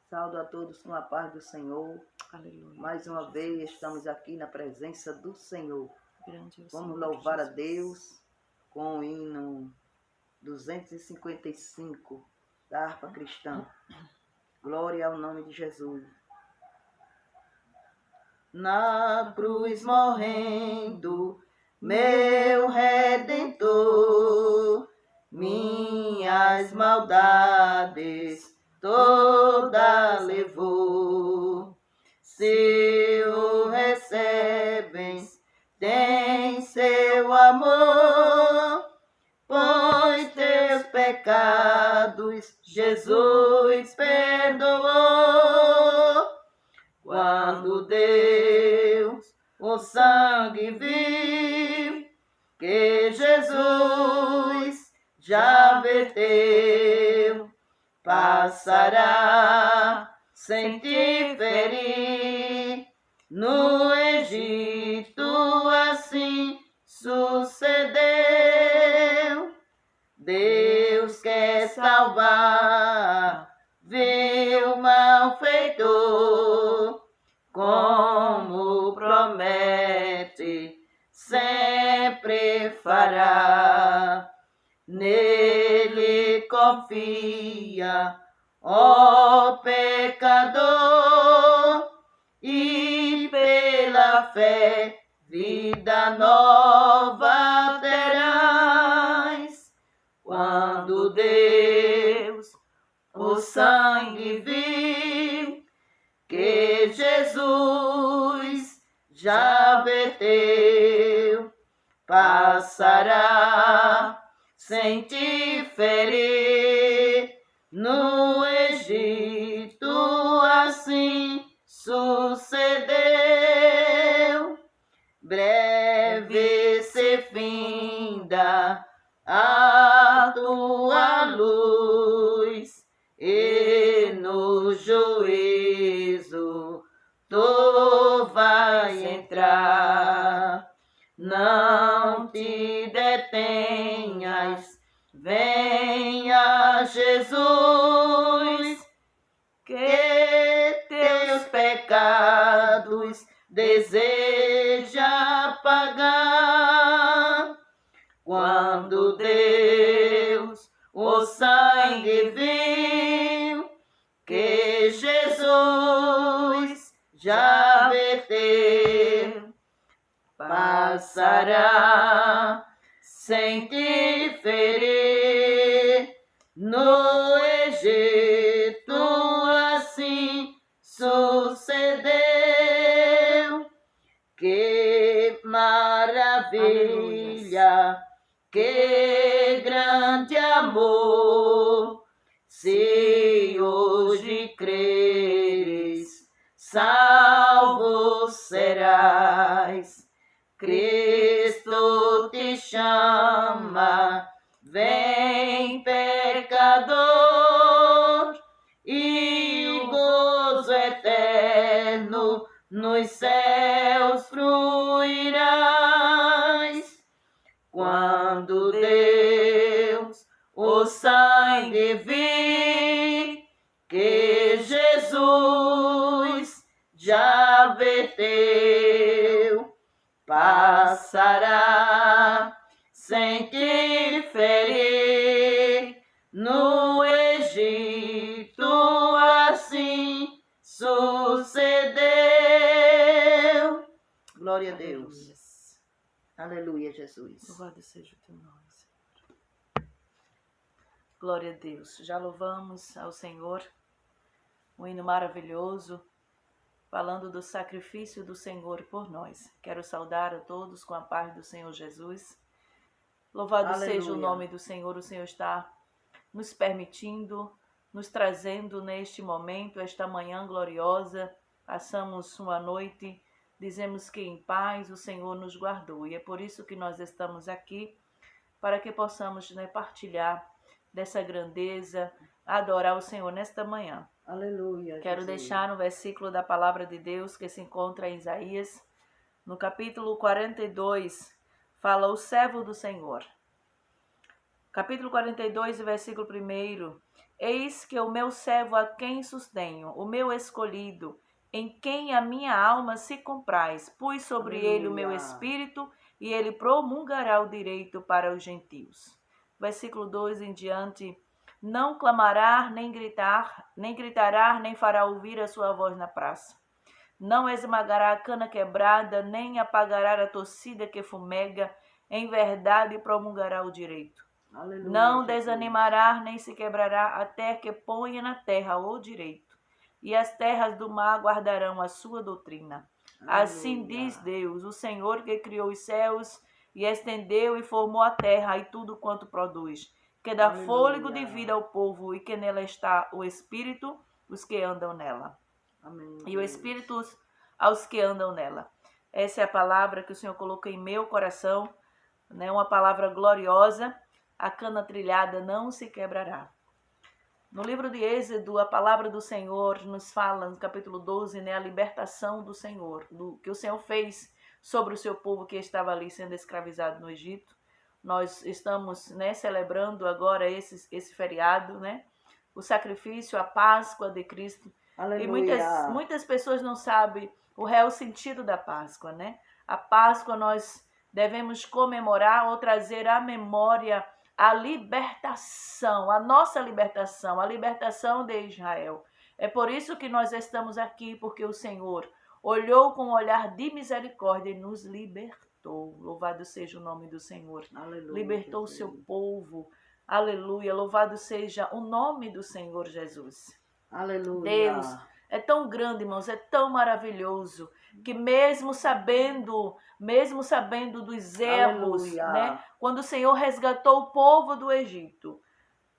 Saúdo a todos com a paz do Senhor. Aleluia. Mais uma vez estamos aqui na presença do Senhor. Grande é o Vamos Senhor louvar a Jesus. Deus com o hino 255 da harpa cristã. Glória ao nome de Jesus. Na cruz morrendo, meu Redentor, minhas maldades toda levou. Se o recebes, tem seu amor, pois teus pecados Jesus perdoou. Quando Deus o sangue viu, que Jesus já verteu, passará sem te ferir. No Egito assim sucedeu. Deus quer salvar, viu malfeitor, como promete, sempre fará. Nele confia, ó pecador, e pela fé vida nova terás. Quando Deus o sangue viu, que Jesus já verteu, passará sem te ferir. No Egito assim sucedeu. Breve se finda a tua luz, e no juízo tu vais entrar. Não te detenhas, venha Jesus, que teus pecados deseja pagar. Quando Deus o sangue viu, que Jesus já verteu, passará sem te ferir. No Egito assim sucedeu. Que maravilha, que grande amor, se hoje creres, salvo serás. Cristo te chama, vem pecador, e o gozo eterno nos céus fruirás. Quando Deus o sangue vir, que Jesus já verteu, passará sem te ferir. No Egito assim sucedeu. Glória a Deus. Aleluia, Jesus. Louvado seja o teu nome, Senhor. Glória a Deus. Já louvamos ao Senhor, um hino maravilhoso, falando do sacrifício do Senhor por nós. Quero saudar a todos com a paz do Senhor Jesus. Louvado seja o nome do Senhor. O Senhor está nos permitindo, nos trazendo neste momento, esta manhã gloriosa. Passamos uma noite, dizemos que em paz o Senhor nos guardou. E é por isso que nós estamos aqui, para que possamos partilhar dessa grandeza, adorar o Senhor nesta manhã. Aleluia. Quero deixar um versículo da palavra de Deus que se encontra em Isaías, no capítulo 42, fala o servo do Senhor. Capítulo 42, versículo 1, Eis que o meu servo a quem sustenho, o meu escolhido, em quem a minha alma se compraz, pus sobre ele o meu Aleluia. espírito, e ele promulgará o direito para os gentios. Versículo 2 em diante. Não clamará, nem gritará, nem fará ouvir a sua voz na praça. Não esmagará a cana quebrada, nem apagará a torcida que fumega. Em verdade promulgará o direito. Aleluia, Não Jesus. desanimará, nem se quebrará, até que ponha na terra o direito. E as terras do mar guardarão a sua doutrina. Assim Aleluia. diz Deus, o Senhor que criou os céus e estendeu e formou a terra e tudo quanto produz, que dá Aleluia. fôlego de vida ao povo e que nela está o Espírito, os que andam nela. Amém, E o Deus. Espírito aos que andam nela. Essa é a palavra que o Senhor colocou em meu coração, né? Uma palavra gloriosa. A cana trilhada não se quebrará. No livro de Êxodo, a palavra do Senhor nos fala, no capítulo 12, né, a libertação do Senhor, do que o Senhor fez sobre o seu povo que estava ali sendo escravizado no Egito. Nós estamos, né, celebrando agora esse feriado, né, o sacrifício, a Páscoa de Cristo. Aleluia. E muitas pessoas não sabem o real sentido da Páscoa, né? A Páscoa nós devemos comemorar ou trazer à memória a libertação, a nossa libertação, a libertação de Israel. É por isso que nós estamos aqui, porque o Senhor olhou com um olhar de misericórdia e nos libertou. Louvado seja o nome do Senhor. Aleluia, Libertou o Jesus. seu povo. Aleluia. Louvado seja o nome do Senhor Jesus. Aleluia. Deus é tão grande, irmãos, é tão maravilhoso, que mesmo sabendo dos erros, Aleluia. né? Quando o Senhor resgatou o povo do Egito,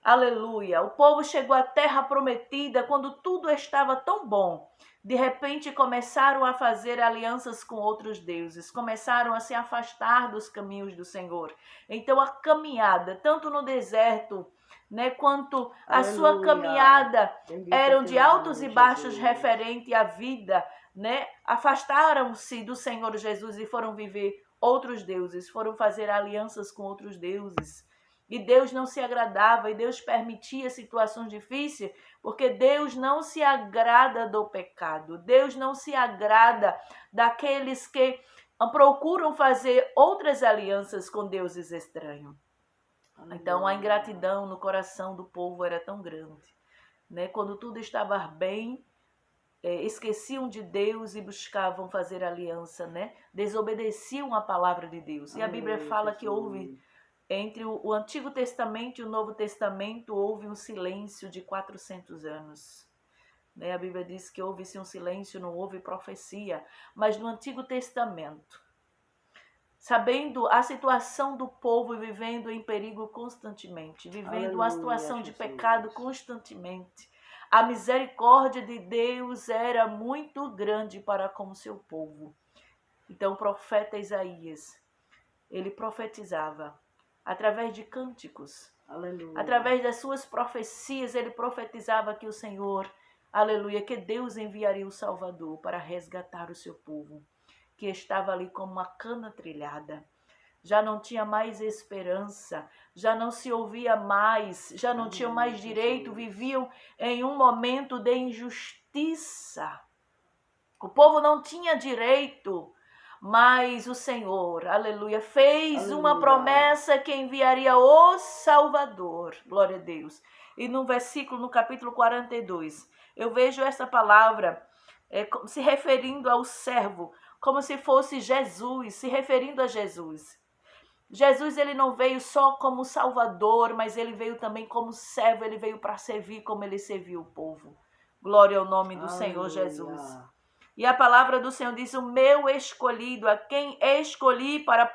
aleluia, o povo chegou à terra prometida quando tudo estava tão bom. De repente começaram a fazer alianças com outros deuses, começaram a se afastar dos caminhos do Senhor. Então a caminhada, tanto no deserto, né, quanto a sua Aleluia. caminhada, Bendito eram teu de altos nome, e baixos Jesus. referente à vida, né? Afastaram-se do Senhor Jesus e foram viver outros deuses, foram fazer alianças com outros deuses. E Deus não se agradava, e Deus permitia situações difíceis, porque Deus não se agrada do pecado. Deus não se agrada daqueles que procuram fazer outras alianças com deuses estranhos. Então a ingratidão no coração do povo era tão grande, né? Quando tudo estava bem, esqueciam de Deus e buscavam fazer aliança, né? Desobedeciam a palavra de Deus. E a Bíblia fala que houve, entre o Antigo Testamento e o Novo Testamento, houve um silêncio de 400 anos. Né? A Bíblia diz que houve-se um silêncio, não houve profecia. Mas no Antigo Testamento, sabendo a situação do povo e vivendo em perigo constantemente, vivendo uma situação de pecado constantemente, a misericórdia de Deus era muito grande para com o seu povo. Então o profeta Isaías, ele profetizava através de cânticos, através das suas profecias, ele profetizava que o Senhor, aleluia, que Deus enviaria o Salvador para resgatar o seu povo, que estava ali como uma cana trilhada. Já não tinha mais esperança, já não se ouvia mais, já não tinham mais direito, viviam em um momento de injustiça. O povo não tinha direito, mas o Senhor, aleluia, fez uma promessa que enviaria o Salvador, glória a Deus. E no versículo, no capítulo 42, eu vejo essa palavra se referindo ao servo, como se fosse Jesus, se referindo a Jesus. Jesus, ele não veio só como Salvador, mas ele veio também como servo, ele veio para servir como ele serviu o povo. Glória ao nome do Senhor Jesus. E a palavra do Senhor diz, o meu escolhido, a quem escolhi para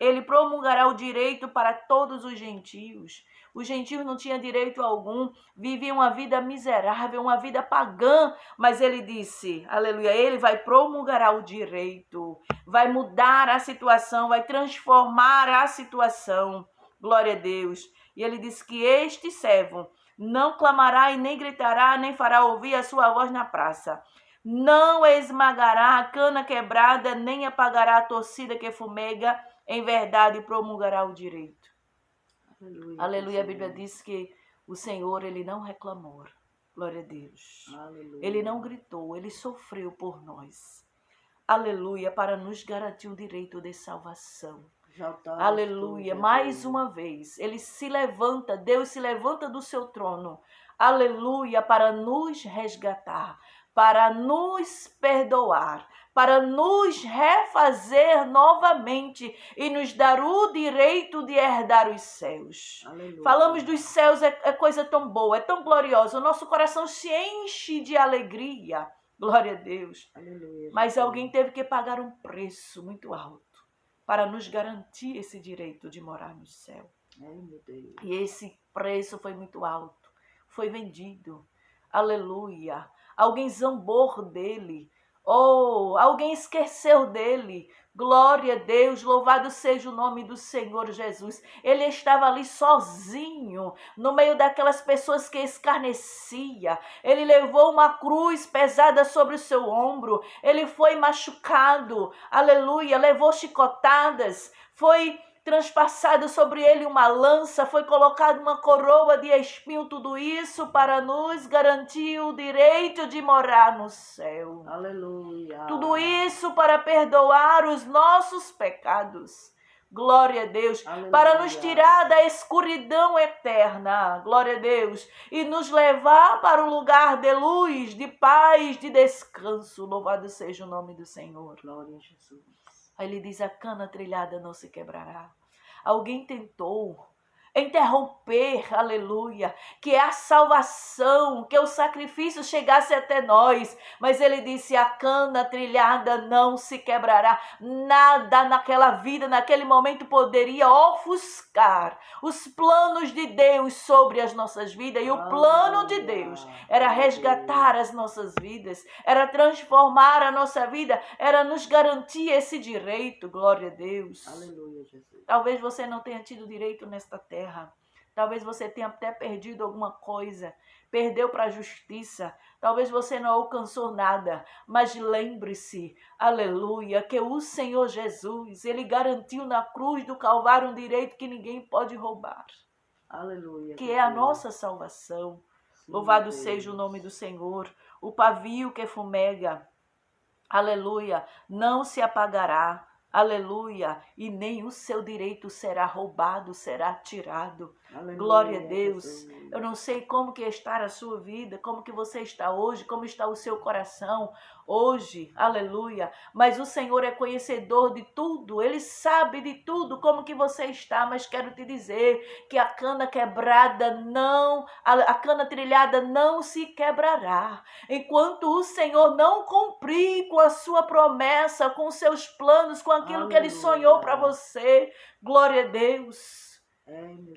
ele promulgará o direito para todos os gentios. Os gentios não tinham direito algum, viviam uma vida miserável, uma vida pagã, mas ele disse, aleluia, ele vai promulgar o direito, vai mudar a situação, vai transformar a situação, glória a Deus. E ele disse que este servo não clamará e nem gritará, nem fará ouvir a sua voz na praça. Não esmagará a cana quebrada, nem apagará a torcida que fumega, em verdade promulgará o direito. Aleluia. A Bíblia diz que O Senhor, Ele não reclamou. Glória a Deus. Aleluia. Ele não gritou, Ele sofreu por nós. Aleluia, para nos garantir o direito de salvação. Aleluia, mais uma vez, Ele se levanta, Deus se levanta do seu trono. Aleluia, para nos resgatar, para nos perdoar, para nos refazer novamente e nos dar o direito de herdar os céus. Aleluia. Falamos dos céus, é coisa tão boa, é tão gloriosa, o nosso coração se enche de alegria. Glória a Deus. Aleluia. Mas alguém teve que pagar um preço muito alto para nos garantir esse direito de morar no céu. Ai, meu Deus. E esse preço foi muito alto. Foi vendido. Aleluia. Alguém zombou dele. Oh, alguém esqueceu dele. Glória a Deus, louvado seja o nome do Senhor Jesus. Ele estava ali sozinho, no meio daquelas pessoas que escarnecia. Ele levou uma cruz pesada sobre o seu ombro. Ele foi machucado, aleluia, levou chicotadas, foi transpassado sobre ele uma lança, foi colocada uma coroa de espinho, tudo isso para nos garantir o direito de morar no céu. Aleluia. Tudo isso para perdoar os nossos pecados. Glória a Deus. Aleluia. Para nos tirar da escuridão eterna. Glória a Deus. E nos levar para um lugar de luz, de paz, de descanso. Louvado seja o nome do Senhor. Glória a Jesus. Aí ele diz, a cana trilhada não se quebrará. Alguém tentou interromper, aleluia, que a salvação, que o sacrifício chegasse até nós, mas ele disse, a cana trilhada não se quebrará. Nada naquela vida, naquele momento poderia ofuscar os planos de Deus sobre as nossas vidas, e o plano de Deus era resgatar as nossas vidas, era transformar a nossa vida, era nos garantir esse direito. Glória a Deus. Aleluia, Jesus. Talvez você não tenha tido direito nesta terra. Talvez você tenha até perdido alguma coisa. Perdeu para a justiça. Talvez você não alcançou nada. Mas lembre-se, aleluia, que o Senhor Jesus, Ele garantiu na cruz do Calvário um direito que ninguém pode roubar. Aleluia. Que é a nossa salvação. Sim, Louvado Deus. seja o nome do Senhor. O pavio que fumega, aleluia, não se apagará. Aleluia, e nem o seu direito será roubado, será tirado. Aleluia, Glória a Deus. Jesus. Eu não sei como que está a sua vida, como que você está hoje, como está o seu coração hoje, aleluia. Mas o Senhor é conhecedor de tudo, Ele sabe de tudo, como que você está. Mas quero te dizer que a cana quebrada não, a cana trilhada não se quebrará. Enquanto o Senhor não cumprir com a sua promessa, com os seus planos, com aquilo que Ele sonhou para você. Glória a Deus.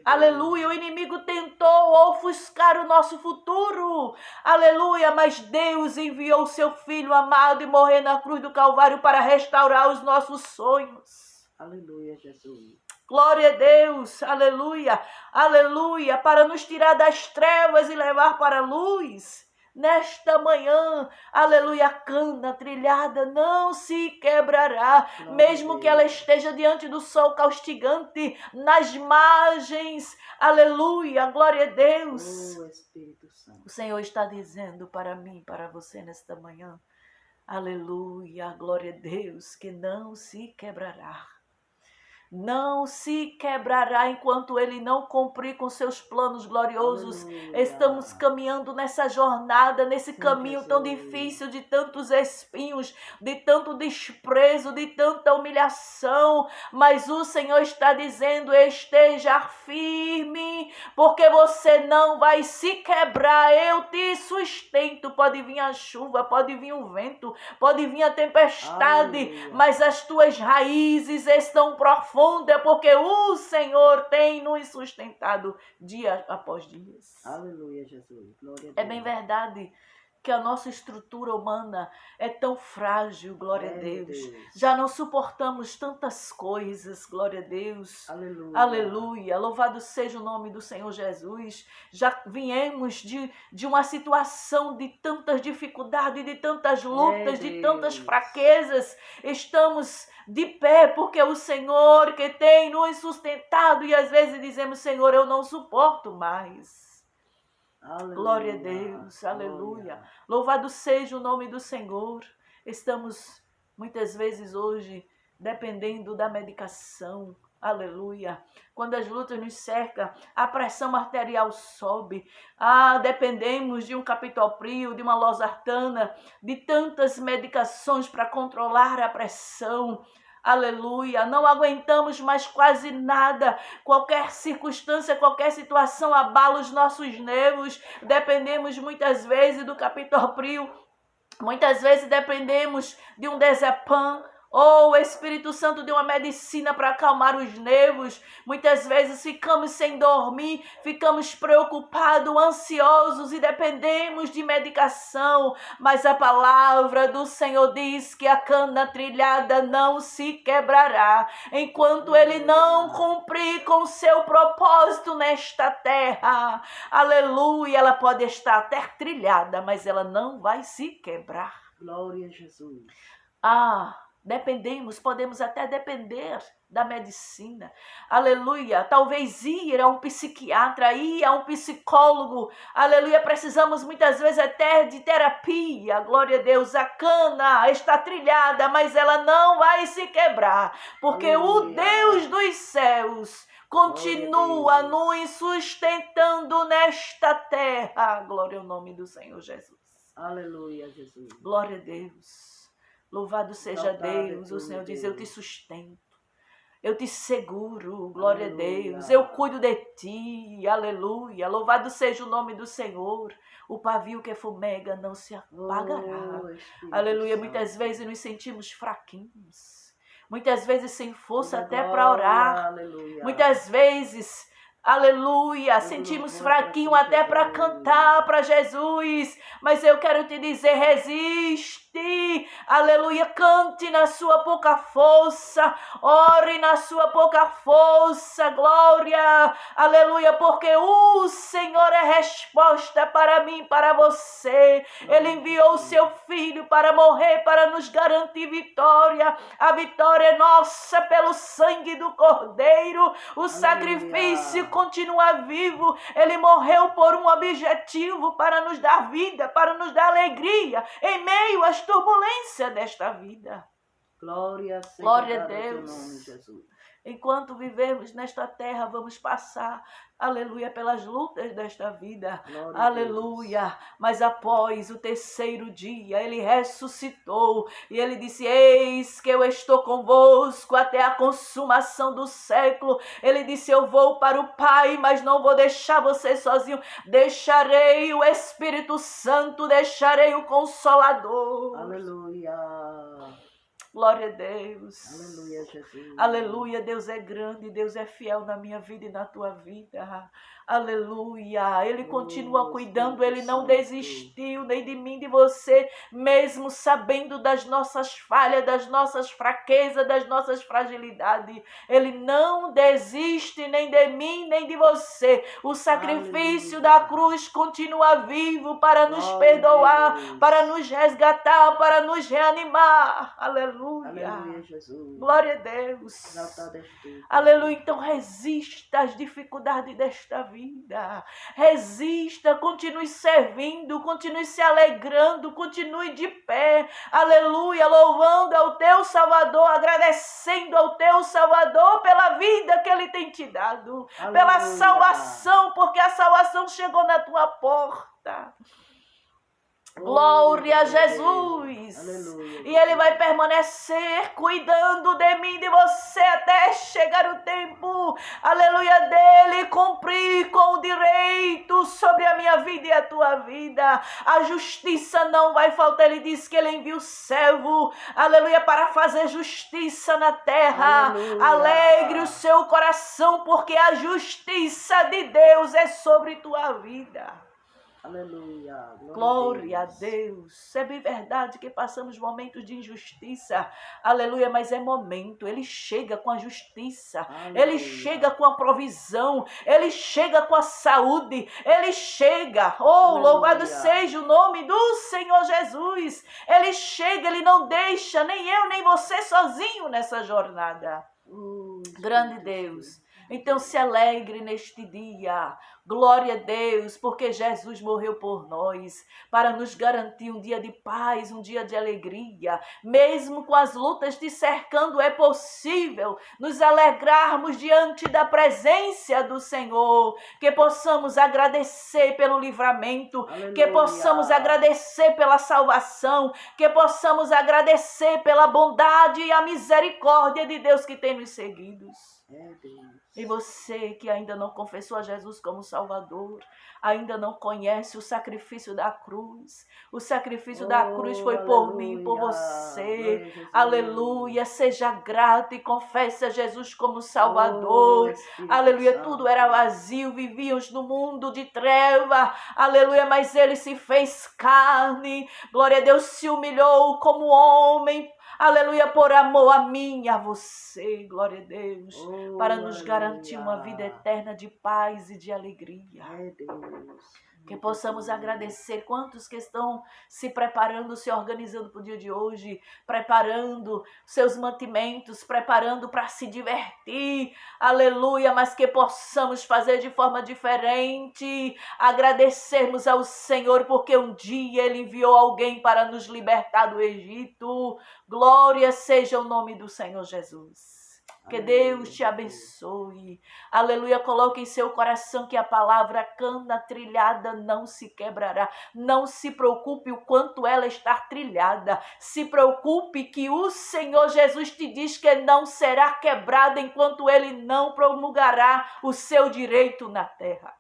Aleluia, o inimigo tentou ofuscar o nosso futuro, aleluia, mas Deus enviou o seu Filho amado e morreu na cruz do Calvário para restaurar os nossos sonhos. Aleluia, Jesus. Glória a Deus, aleluia, aleluia, para nos tirar das trevas e levar para a luz. Nesta manhã, aleluia, a cana trilhada não se quebrará, mesmo que ela esteja diante do sol caustigante, nas margens, aleluia, glória a Deus. Oh, Espírito Santo. O Senhor está dizendo para mim, para você nesta manhã, aleluia, glória a Deus, que não se quebrará. Não se quebrará enquanto Ele não cumprir com seus planos gloriosos. Aleluia. Estamos caminhando nessa jornada, nesse caminho Jesus. tão difícil, de tantos espinhos, de tanto desprezo, de tanta humilhação. Mas o Senhor está dizendo, esteja firme, porque você não vai se quebrar. Eu te sustento. Pode vir a chuva, pode vir o vento, pode vir a tempestade, Aleluia. mas as tuas raízes estão profundas, porque o Senhor tem nos sustentado dia após dia. Aleluia, Jesus. Glória a Deus. É bem verdade que a nossa estrutura humana é tão frágil, glória a Deus. Já não suportamos tantas coisas, glória a Deus. Aleluia. Aleluia, louvado seja o nome do Senhor Jesus. Já viemos de uma situação de tantas dificuldades, de tantas lutas, de tantas fraquezas. Estamos de pé porque o Senhor que tem nos sustentado, e às vezes dizemos, Senhor, eu não suporto mais. Aleluia. Glória a Deus, aleluia. Louvado seja o nome do Senhor. Estamos muitas vezes hoje dependendo da medicação. Aleluia. Quando as lutas nos cercam, a pressão arterial sobe. Dependemos de um captopril, de uma losartana, de tantas medicações para controlar a pressão. Aleluia, não aguentamos mais quase nada, qualquer circunstância, qualquer situação abala os nossos nervos, dependemos muitas vezes do captopril, muitas vezes dependemos de um Diazepam, ou o Espírito Santo de uma medicina para acalmar os nervos. Muitas vezes ficamos sem dormir, ficamos preocupados, ansiosos e dependemos de medicação. Mas a palavra do Senhor diz que a cana trilhada não se quebrará, enquanto Ele não cumprir com seu propósito nesta terra. Aleluia, ela pode estar até trilhada, mas ela não vai se quebrar. Glória a Jesus. Dependemos, podemos até depender da medicina. Aleluia. Talvez ir a um psiquiatra, ir a um psicólogo. Aleluia. Precisamos muitas vezes até de terapia. Glória a Deus. A cana está trilhada, mas ela não vai se quebrar. Porque aleluia, o Deus dos céus continua nos sustentando nesta terra. Glória ao nome do Senhor Jesus. Aleluia, Jesus. Glória a Deus. Louvado seja Deus, o Senhor diz, eu te sustento, eu te seguro, glória a Deus, eu cuido de ti, aleluia, louvado seja o nome do Senhor, o pavio que fumega não se apagará, aleluia, muitas vezes nos sentimos fraquinhos, muitas vezes sem força até para orar, muitas vezes... Aleluia, sentimos fraquinho até para cantar para Jesus, mas eu quero te dizer, resiste, aleluia, cante na sua pouca força, ore na sua pouca força, glória, aleluia, porque o Senhor é resposta para mim, para você, Ele enviou o seu Filho para morrer, para nos garantir vitória, a vitória é nossa pelo sangue do Cordeiro, o sacrifício continua vivo, Ele morreu por um objetivo, para nos dar vida, para nos dar alegria, em meio às turbulências desta vida. Glória a Deus. Nome, Jesus. Enquanto vivemos nesta terra, vamos passar, aleluia, pelas lutas desta vida, glória aleluia, mas após o terceiro dia, Ele ressuscitou, e Ele disse, eis que eu estou convosco até a consumação do século, Ele disse, eu vou para o Pai, mas não vou deixar você sozinho, deixarei o Espírito Santo, deixarei o Consolador. Aleluia. Glória a Deus. Aleluia, Jesus. Aleluia, Deus é grande, Deus é fiel na minha vida e na tua vida. Aleluia, Ele continua cuidando, Ele não desistiu nem de mim, de você, mesmo sabendo das nossas falhas, das nossas fraquezas, das nossas fragilidades. Ele não desiste nem de mim, nem de você. O sacrifício da cruz continua vivo para nos perdoar, para nos resgatar, para nos reanimar. Aleluia. Aleluia, Jesus. Glória a Deus. Aleluia, então resista às dificuldades desta vida. Resista, continue servindo, continue se alegrando, continue de pé, aleluia, louvando ao teu Salvador, agradecendo ao teu Salvador pela vida que Ele tem te dado, aleluia, pela salvação, porque a salvação chegou na tua porta. Glória a Jesus. Aleluia. E Ele vai permanecer cuidando de mim, de você, até chegar o tempo, aleluia, dele cumprir com o direito sobre a minha vida e a tua vida. A justiça não vai faltar. Ele diz que Ele envia o servo, aleluia, para fazer justiça na terra. Aleluia. Alegre o seu coração, porque a justiça de Deus é sobre tua vida. Aleluia. Glória a Deus. É bem verdade que passamos momentos de injustiça. Aleluia, mas é momento. Ele chega com a justiça. Aleluia. Ele chega com a provisão. Ele chega com a saúde. Ele chega. Oh, aleluia, louvado seja o nome do Senhor Jesus. Ele chega, Ele não deixa nem eu nem você sozinho nessa jornada. Grande Deus. Então se alegre neste dia. Glória a Deus, porque Jesus morreu por nós, para nos garantir um dia de paz, um dia de alegria. Mesmo com as lutas te cercando, é possível nos alegrarmos diante da presença do Senhor. Que possamos agradecer pelo livramento, Aleluia. que possamos agradecer pela salvação, que possamos agradecer pela bondade e a misericórdia de Deus que tem nos seguido. E você que ainda não confessou a Jesus como Salvador, ainda não conhece o sacrifício da cruz. O sacrifício da cruz foi por mim e por você. Aleluia, seja grato e confesse a Jesus como Salvador. Aleluia, tudo era vazio, vivíamos no mundo de treva. Aleluia, mas Ele se fez carne. Glória a Deus, se humilhou como homem. Aleluia, por amor a mim e a você, glória a Deus, para nos garantir uma vida eterna de paz e de alegria. Que possamos agradecer quantos que estão se preparando, se organizando para o dia de hoje, preparando seus mantimentos, preparando para se divertir, aleluia, mas que possamos fazer de forma diferente, agradecermos ao Senhor, porque um dia Ele enviou alguém para nos libertar do Egito. Glória seja o nome do Senhor Jesus. Que Deus te abençoe. Aleluia, coloque em seu coração que a palavra cana trilhada não se quebrará. Não se preocupe o quanto ela está trilhada. Se preocupe que o Senhor Jesus te diz que não será quebrada enquanto Ele não promulgará o seu direito na terra.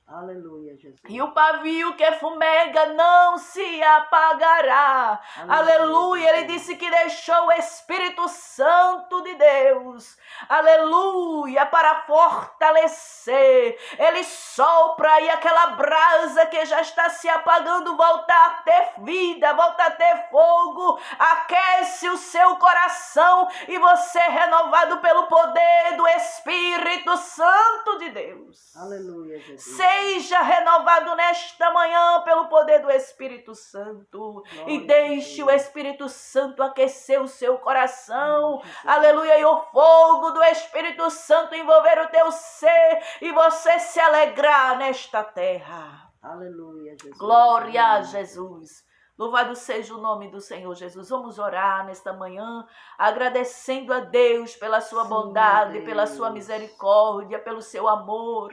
Aleluia, Jesus. E o pavio que fumega não se apagará. Aleluia. Ele disse que deixou o Espírito Santo de Deus. Aleluia. Para fortalecer. Ele sopra e aquela brasa que já está se apagando volta a ter vida, volta a ter fogo. Aquece o seu coração e você é renovado pelo poder do Espírito Santo de Deus. Aleluia, Jesus. Seja renovado nesta manhã pelo poder do Espírito Santo. Glória e deixe o Espírito Santo aquecer o seu coração. Aleluia. E o fogo do Espírito Santo envolver o teu ser e você se alegrar nesta terra. Aleluia, Jesus. Glória a Jesus. Louvado seja o nome do Senhor Jesus. Vamos orar nesta manhã, agradecendo a Deus pela sua bondade, pela sua misericórdia, pelo seu amor.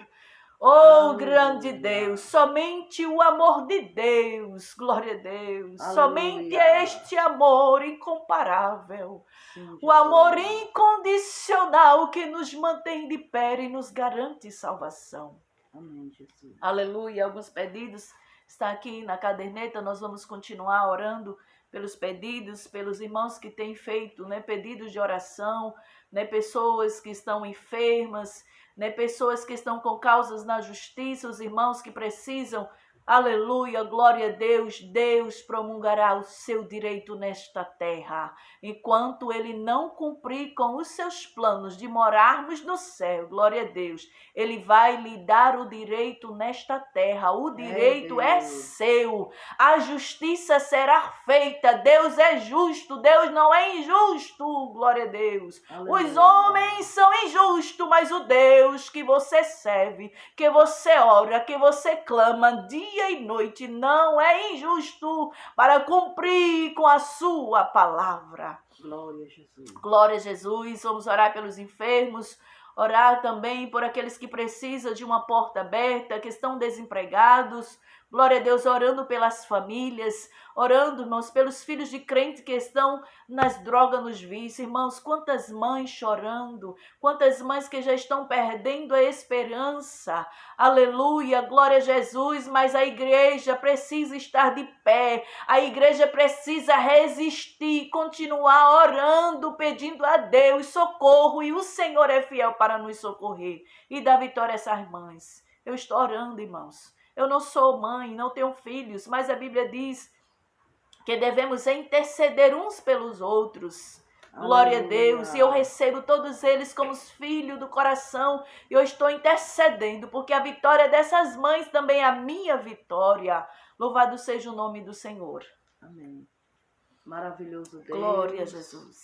Oh, grande Deus, somente o amor de Deus, glória a Deus, aleluia. Somente este amor incomparável, sim, o amor incondicional que nos mantém de pé e nos garante salvação. Amém, Jesus. Aleluia, alguns pedidos estão aqui na caderneta, nós vamos continuar orando pelos pedidos, pelos irmãos que têm feito, pedidos de oração, pessoas que estão enfermas, pessoas que estão com causas na justiça, os irmãos que precisam, aleluia, glória a Deus, Deus promulgará o seu direito nesta terra, enquanto Ele não cumprir com os seus planos de morarmos no céu, glória a Deus, Ele vai lhe dar o direito nesta terra, o direito é seu, a justiça será feita, Deus é justo, Deus não é injusto, glória a Deus, aleluia. Os homens são injustos, mas o Deus que você serve, que você ora, que você clama dia e noite, não é injusto para cumprir com a sua palavra. Glória a Jesus. Glória a Jesus. Vamos orar pelos enfermos, orar também por aqueles que precisam de uma porta aberta, que estão desempregados. Glória a Deus, orando pelas famílias, orando, irmãos, pelos filhos de crente que estão nas drogas, nos vícios. Irmãos, quantas mães chorando, quantas mães que já estão perdendo a esperança. Aleluia, glória a Jesus, mas a igreja precisa estar de pé. A igreja precisa resistir, continuar orando, pedindo a Deus socorro. E o Senhor é fiel para nos socorrer e dar vitória a essas mães. Eu estou orando, irmãos. Eu não sou mãe, não tenho filhos, mas a Bíblia diz que devemos interceder uns pelos outros. Glória a Deus. E eu recebo todos eles como filhos do coração. E eu estou intercedendo, porque a vitória dessas mães também é a minha vitória. Louvado seja o nome do Senhor. Amém. Maravilhoso Deus. Glória a Jesus.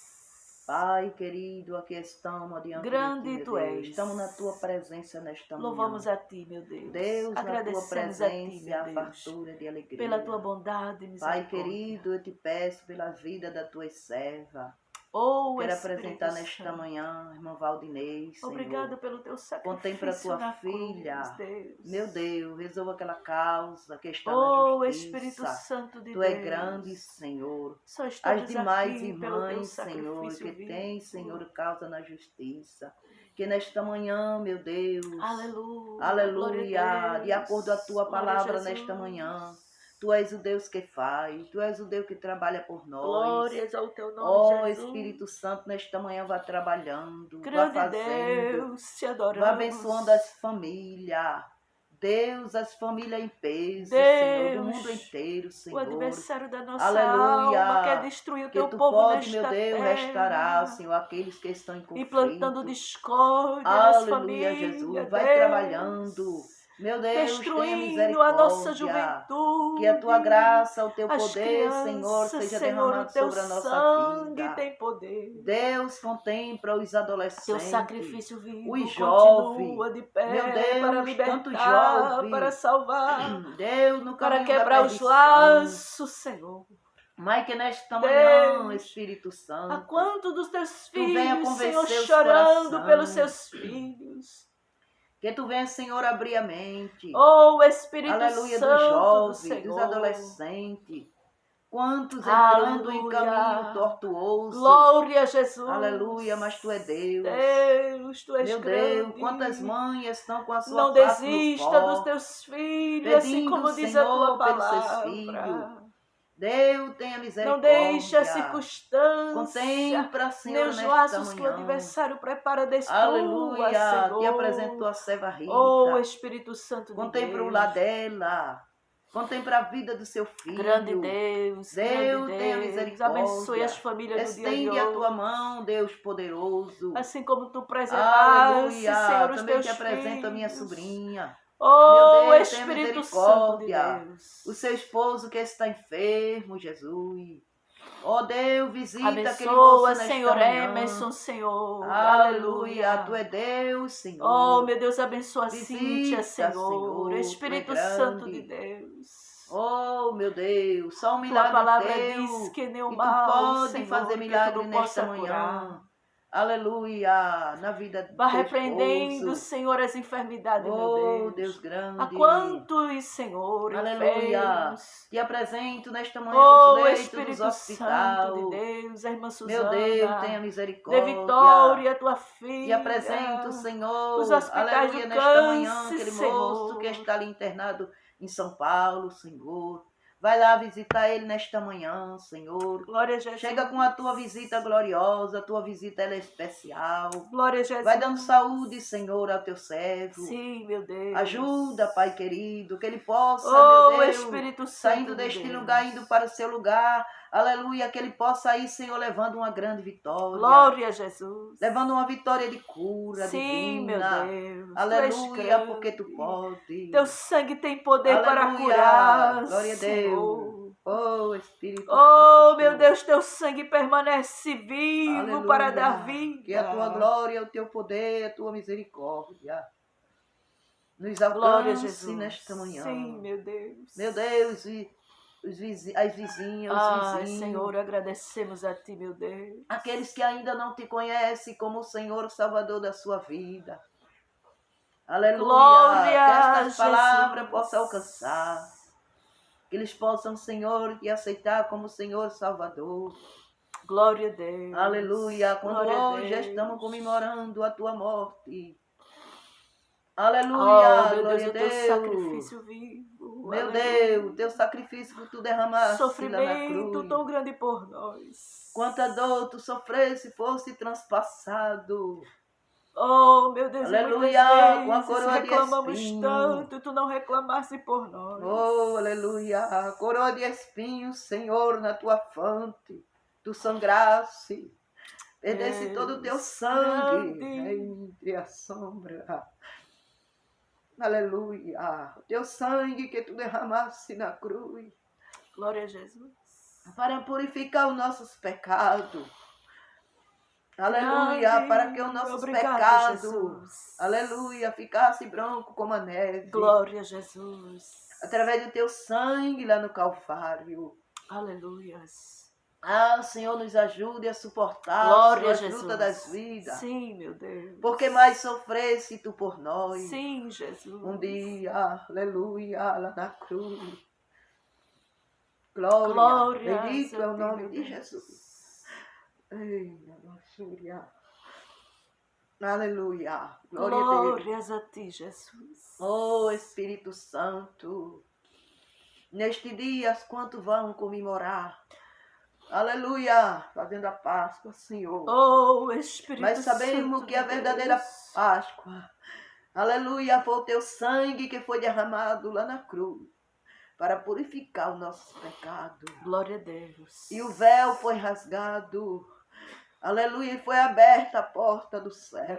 Pai querido, aqui estamos diante Grande de ti, tu meu Deus. és. Estamos na tua presença nesta manhã. Louvamos a ti, meu Deus. Deus, na tua Agradecemos a ti, presença, meu a Deus, fartura de alegria. pela tua bondade e Pai misericórdia. querido, eu te peço pela vida da tua serva. Oh, Quero Espírito apresentar nesta Santo. manhã, irmão Valdinei, Senhor. Obrigado pelo teu Contempla a sacrifício tua na filha. cruz, Deus. Meu Deus, resolva aquela causa que está Oh, na Espírito justiça. Santo de Tu Deus. é grande, Senhor. Sois As todos demais aqui pelo teu irmãs, Senhor, sacrifício que vivo. têm, Senhor, causa na justiça. Que nesta manhã, meu Deus, Aleluia. aleluia, Glória a Deus. de acordo com a tua Glória a palavra Jesus. nesta manhã, Tu és o Deus que faz, Tu és o Deus que trabalha por nós. Glórias ao teu nome, Ó Jesus. Espírito Santo, nesta manhã vá trabalhando, vá Grande fazendo, Deus, te adoramos. vá abençoando as famílias. Deus, as famílias em peso, Deus, Senhor, do mundo inteiro, O Senhor. adversário da nossa Aleluia. alma quer destruir o Que teu Tu povo pode, nesta meu Deus, terra, restaurar, Senhor, aqueles que estão em conflito. implantando discórdia nas Aleluia, famílias, Jesus, vai Deus, trabalhando. Meu Deus, tenha destruindo a nossa misericórdia. juventude, Que a Tua graça, o Teu as poder, Senhor, crianças, seja Senhor, derramado o teu sobre a nossa sangue vida. tem poder. Deus, contempla os Teu adolescentes, sacrifício vivo os continua jovens. de pé Meu Deus, para quantos libertar, jovens. para salvar, Deus, no para caminho da quebrar os perdição. laços, Senhor. Mas que nesta manhã, Deus, Espírito A Santo, quanto dos teus Tu venha filhos, Senhor, convencer os chorando corações. pelos seus filhos. que Tu venha, Senhor, abrir a mente. Oh, Espírito Aleluia, dos Santo do jovens, Senhor. dos adolescentes. Quantos entrando em Aleluia. caminho tortuoso. Glória a Jesus. Aleluia, mas Tu é Deus. Deus, Tu és Meu grande. Deus, quantas mães estão com a sua Não face no desista pó, dos teus filhos, assim pedindo, como diz a Senhor, tua pelos seus palavra. filhos. Deus, tenha misericórdia. Não deixe a circunstância, Contempla, Senhor, nem os nesta laços que o manhã. adversário prepara, destrua, Aleluia, Senhor. te apresentou a serva Rita. Oh, Espírito Santo de Contempla o Deus. lar dela. Contempla a vida do seu filho. Grande Deus, Deus, grande tenha Deus, misericórdia. abençoe as famílias do dia de Estende a hoje. tua mão, Deus poderoso. Assim como tu preservaste, Aleluia. Senhor, os Também teus te apresento filhos. a minha sobrinha. Oh, Meu Deus, tenha Espírito Santo de misericórdia. Deus. O seu esposo que está enfermo, Jesus. Ó Deus, visita aquele moço Abençoa, nesta Senhor manhã. Emerson, Senhor. Aleluia, Tu é Deus, Senhor. Oh, meu Deus, abençoa a Visita, Cíntia, Senhor, Senhor. Tu é Espírito grande. Santo de Deus. Oh, meu Deus, só um Tua milagre palavra teu. diz que nem o E Tu mal, pode Senhor, fazer que milagre tu não nesta possa manhã. curar. Aleluia, na vida do Vá teu repreendendo, esposo. Senhor, as enfermidades, Oh, meu Deus grande. A quantos, Senhor, Aleluia. enfermos. Te apresento nesta manhã Oh, os leitos Espírito dos hospitais. Santo de Deus, a irmã Meu Suzana, Deus, tenha de misericórdia. Vitória, tua Te filha. apresento, Senhor, Os hospitais aleluia, do nesta manhã, câncer, aquele Senhor. moço que está ali internado em São Paulo, Senhor. Vai lá visitar ele nesta manhã, Senhor. Glória a Jesus. Chega com a tua visita gloriosa, a tua visita ela é especial. Glória a Jesus. Vai dando saúde, Senhor, ao teu servo. Sim, meu Deus. Ajuda, Pai querido, que ele possa, Oh, meu Deus, Espírito Santo saindo de deste Deus. lugar, indo para o seu lugar. Aleluia, que ele possa ir, Senhor, levando uma grande vitória. Glória a Jesus. Levando uma vitória de cura Sim, divina. meu Deus. Aleluia, Tu és porque tu grande. pode. Teu sangue tem poder para Aleluia. curar, Glória a Senhor. Deus. Oh, Espírito Oh, Santo. meu Deus, teu sangue permanece vivo Aleluia. para dar vida. Que a tua glória, o teu poder, a tua misericórdia nos Glória a alcance Jesus. nesta manhã. Sim, meu Deus. Meu Deus, e as vizinhas, os Ai, vizinhos. Senhor, agradecemos a ti, meu Deus. Aqueles que ainda não te conhecem como o Senhor, o Salvador da sua vida. Aleluia. Glória que a estas palavras Jesus. possam alcançar. Que eles possam, Senhor, te aceitar como Senhor Salvador. Glória a Deus. Aleluia. Quando Glória a hoje Deus. estamos comemorando a tua morte. Oh, Aleluia. meu Glória Deus, a o teu Deus. sacrifício vivo. Meu Aleluia. Deus, teu sacrifício que tu derramaste lá na Sofrimento cruz. tão grande por nós. Quanta dor tu sofresse, fosse transpassado. Oh, meu Deus, Aleluia, e muitas com a vezes coroa de reclamamos espinho. tanto, tu não reclamaste por nós. Oh, aleluia, a coroa de espinhos, Senhor, na tua fronte. Tu sangrasse, perdesse Deus todo o teu sangue grande. entre a sombra. Aleluia, o teu sangue que tu derramaste na cruz. Glória a Jesus. Para purificar os nossos pecados. Aleluia, para que o nosso Obrigado, pecado, Jesus. aleluia, ficasse branco como a neve. Glória a Jesus. Através do teu sangue lá no Calvário. Aleluias. Ah, Senhor, nos ajude a suportar, Glória a Senhor, as lutas das vidas. Sim, meu Deus. Porque mais sofresse tu por nós. Sim, Jesus. Um dia, aleluia, lá na cruz. Glória, Glórias bendito a é o ti, nome meu de Deus. Jesus. Ei, aleluia. Aleluia. Glória a Deus. Glórias a ti, Jesus. Oh, Espírito Santo. Neste dia, quantos vão comemorar? Aleluia. Fazendo a Páscoa, Senhor. Oh, Espírito Mas sabemos Santo que a de verdadeira Deus. Páscoa, aleluia, foi o teu sangue que foi derramado lá na cruz para purificar os nossos pecados. Glória a Deus. E o véu foi rasgado. Aleluia, e foi aberta a porta do céu.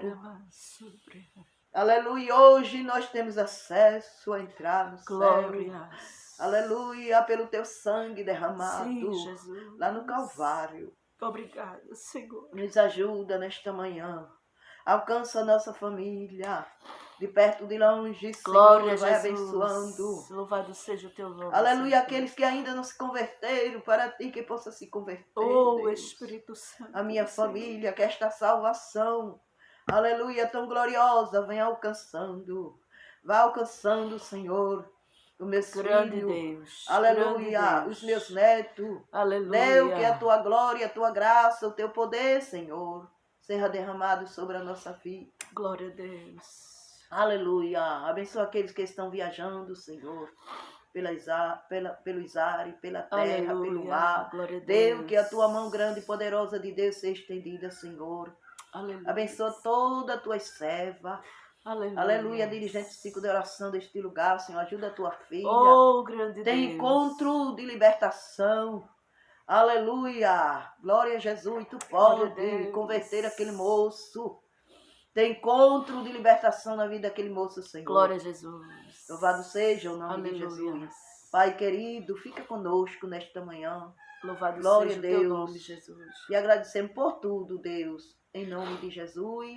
Aleluia, hoje nós temos acesso a entrar no céu. Glórias. Aleluia, pelo teu sangue derramado. Sim, Jesus. Lá no Calvário. Obrigada, Senhor. Nos ajuda nesta manhã. Alcança a nossa família. De perto, de longe, Glória a Senhor, vai Jesus. abençoando. Louvado seja o teu nome. Aleluia, Senhor. aqueles que ainda não se converteram, para ti que possa se converter. Oh, Deus. Espírito Santo. A minha do Senhor. família, que esta salvação, aleluia, tão gloriosa, vem alcançando. Vai alcançando, Senhor, os meus Grande filhos. Deus. Aleluia, Grande Deus. os meus netos. Aleluia. Deus, que a tua glória, a tua graça, o teu poder, Senhor, seja derramado sobre a nossa vida. Glória a Deus. Aleluia. Abençoa aqueles que estão viajando, Senhor, pelos ares, pela terra, Aleluia. pelo mar. Glória a Deus. Deus, que a tua mão grande e poderosa de Deus seja estendida, Senhor. Aleluia. Abençoa toda a tua serva. Aleluia. Aleluia, dirigente ciclo de oração deste lugar, Senhor. Ajuda a tua filha. Oh, grande Tem Deus. encontro de libertação. Aleluia. Glória a Jesus. Tu Glória a pode Deus. converter aquele moço. Tem encontro de libertação na vida daquele moço, Senhor. Glória a Jesus. Louvado seja o nome Aleluia. de Jesus. Pai querido, fica conosco nesta manhã. Louvado Glória seja a o teu Deus. nome, Jesus. E agradecemos por tudo, Deus. Em nome de Jesus.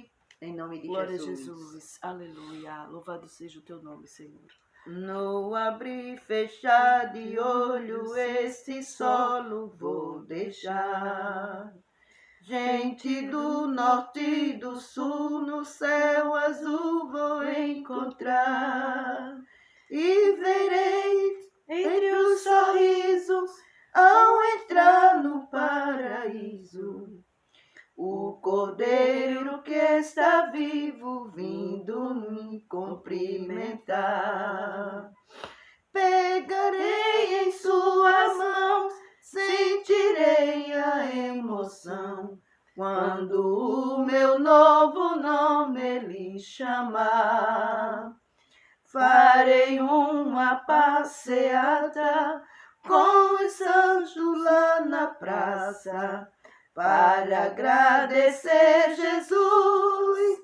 Em nome de Glória Jesus. a Jesus. Aleluia. Louvado seja o teu nome, Senhor. No abrir e fechar de olho, esse solo vou deixar. Gente do norte e do sul, no céu azul vou encontrar. E verei entre os sorrisos, ao entrar no paraíso, o cordeiro que está vivo vindo me cumprimentar. Pegarei em suas mãos, sentirei a emoção quando o meu novo nome ele chamar. Farei uma passeata com os santos lá na praça para agradecer Jesus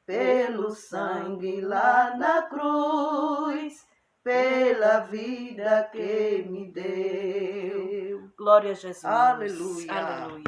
pelo sangue lá na cruz, pela vida que me deu. Glória a Jesus. Aleluia. Aleluia.